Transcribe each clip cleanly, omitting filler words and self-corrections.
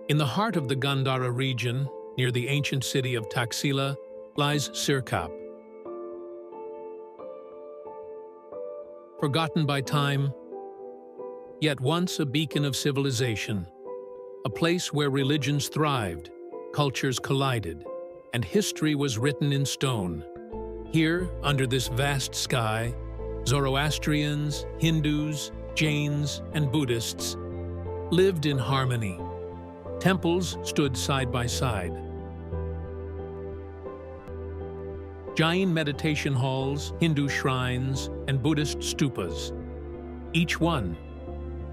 In the heart of the Gandhara region, near the ancient city of Taxila, lies Sirkap. Forgotten by time, yet once a beacon of civilization, a place where religions thrived, cultures collided, and history was written in stone. Here, under this vast sky, Zoroastrians, Hindus, Jains, and Buddhists lived in harmony. Temples stood side by side. Jain meditation halls, Hindu shrines, and Buddhist stupas, each one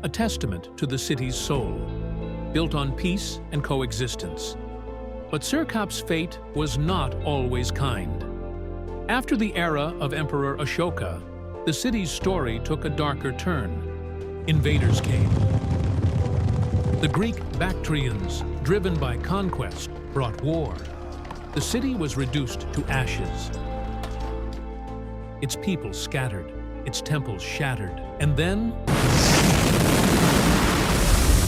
a testament to the city's soul, built on peace and coexistence. But Sirkap's fate was not always kind. After the era of Emperor Ashoka, the city's story took a darker turn. Invaders came. The Greek Bactrians, driven by conquest, brought war. The city was reduced to ashes. Its people scattered, its temples shattered, and then,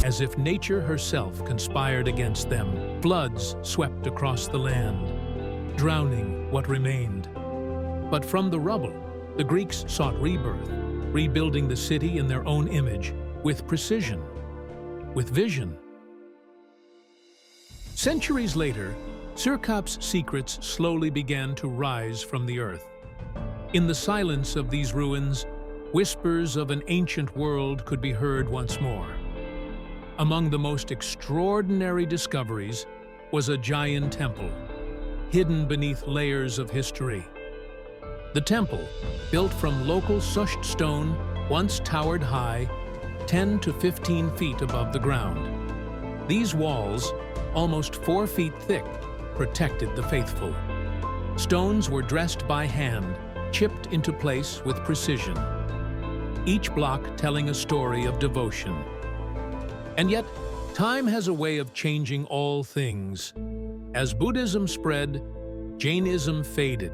as if nature herself conspired against them, floods swept across the land, drowning what remained. But from the rubble, the Greeks sought rebirth, rebuilding the city in their own image, with precision, with vision. Centuries later, Sirkap's secrets slowly began to rise from the earth. In the silence of these ruins, whispers of an ancient world could be heard once more. Among the most extraordinary discoveries was a Jain temple, hidden beneath layers of history. The temple, built from local susht stone, once towered high, 10 to 15 feet above the ground. These walls, almost 4 feet thick, protected the faithful. Stones were dressed by hand, chipped into place with precision, each block telling a story of devotion. And yet, time has a way of changing all things. As Buddhism spread, Jainism faded,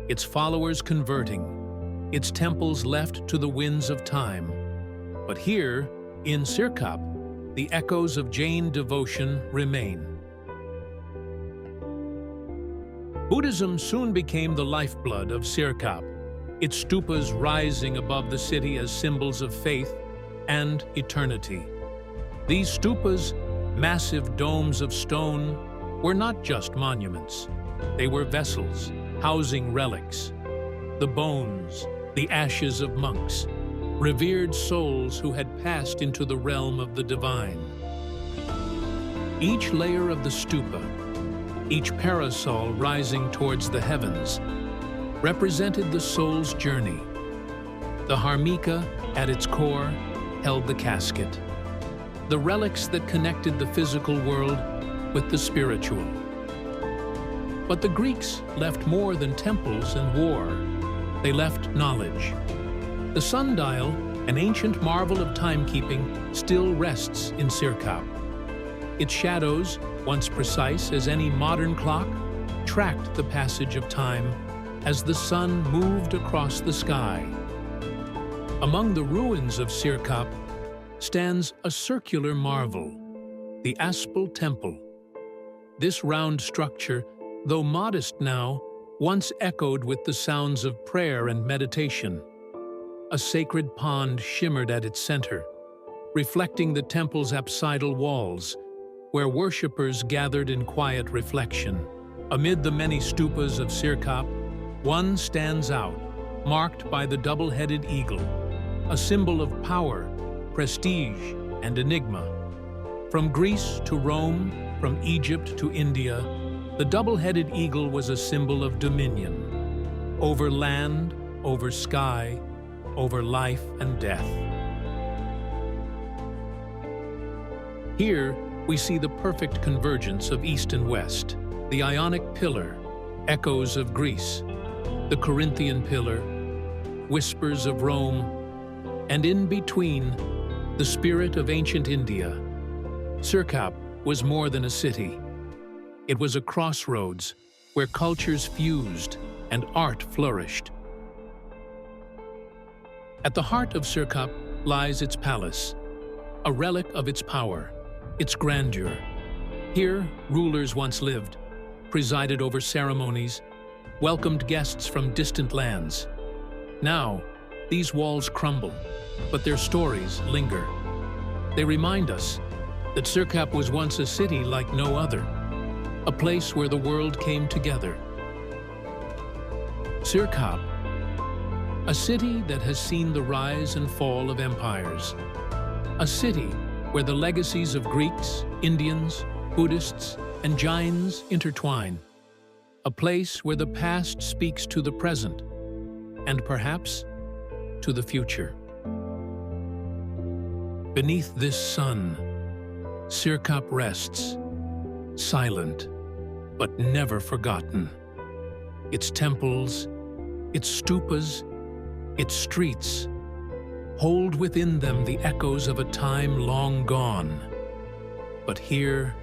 its followers converting, its temples left to the winds of time. But here, in Sirkap, the echoes of Jain devotion remain. Buddhism soon became the lifeblood of Sirkap, its stupas rising above the city as symbols of faith and eternity. These stupas, massive domes of stone, were not just monuments. They were vessels housing relics, the bones, the ashes of monks, revered souls who had passed into the realm of the divine. Each layer of the stupa, each parasol rising towards the heavens, represented the soul's journey. The harmika, at its core, held the casket, the relics that connected the physical world with the spiritual. But the Greeks left more than temples and war. They left knowledge. The sundial, an ancient marvel of timekeeping, still rests in Sirkap. Its shadows, once precise as any modern clock, tracked the passage of time as the sun moved across the sky. Among the ruins of Sirkap stands a circular marvel, the Apsidal Temple. This round structure, though modest now, once echoed with the sounds of prayer and meditation. A sacred pond shimmered at its center, reflecting the temple's apsidal walls, where worshippers gathered in quiet reflection. Amid the many stupas of Sirkap, one stands out, marked by the double-headed eagle, a symbol of power, prestige, and enigma. From Greece to Rome, from Egypt to India, the double-headed eagle was a symbol of dominion, over land, over sky, over life and death. Here, we see the perfect convergence of East and West, the Ionic pillar, echoes of Greece, the Corinthian pillar, whispers of Rome, and in between, the spirit of ancient India. Sirkap was more than a city. It was a crossroads where cultures fused and art flourished. At the heart of Sirkap lies its palace, a relic of its power, its grandeur, Here, rulers once lived, presided over ceremonies, welcomed guests from distant lands. Now, these walls crumble, but their stories linger. They remind us that Sirkap was once a city like no other, a place where the world came together. Sirkap, a city that has seen the rise and fall of empires. A city where the legacies of Greeks, Indians, Buddhists, and Jains intertwine. A place where the past speaks to the present, and perhaps to the future. Beneath this sun, Sirkap rests, silent but never forgotten. Its temples, its stupas, its streets hold within them the echoes of a time long gone. But here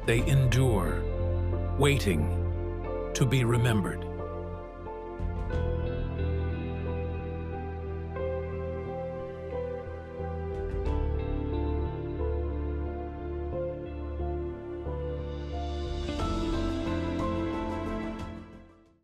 they endure, waiting to be remembered.